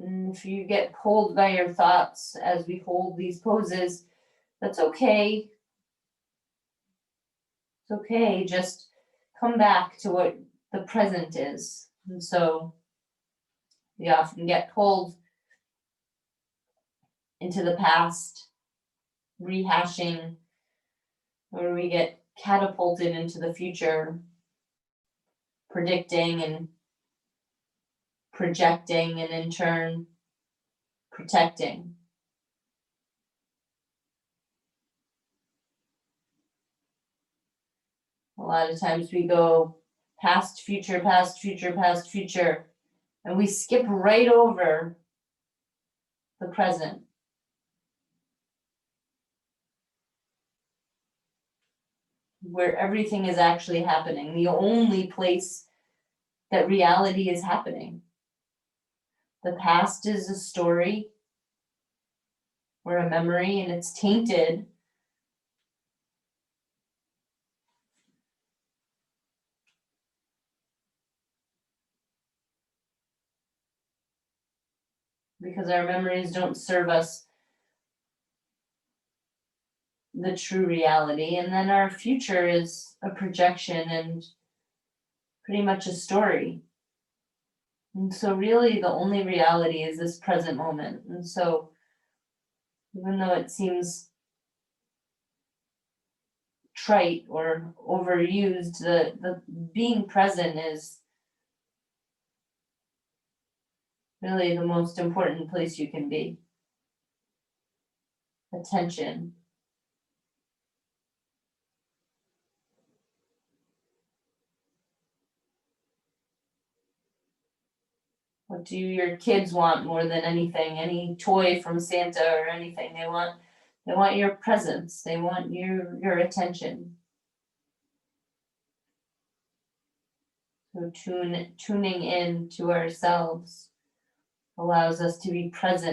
And if you get pulled by your thoughts as we hold these poses, that's okay. It's okay. Just come back to what the present is. And so we often get pulled into the past, rehashing, or we get catapulted into the future, predicting and projecting, and in turn, protecting. A lot of times we go past, future, past, future, past, future, and we skip right over the present. Where everything is actually happening, the only place that reality is happening. The past is a story or a memory, and it's tainted because our memories don't serve us the true reality. And then our future is a projection and pretty much a story. And so really the only reality is this present moment. And so even though it seems trite or overused, the being present is really the most important place you can be. Attention. What do your kids want more than anything? Any toy from Santa or anything? They want your presence. They want your attention. So tuning in to ourselves allows us to be present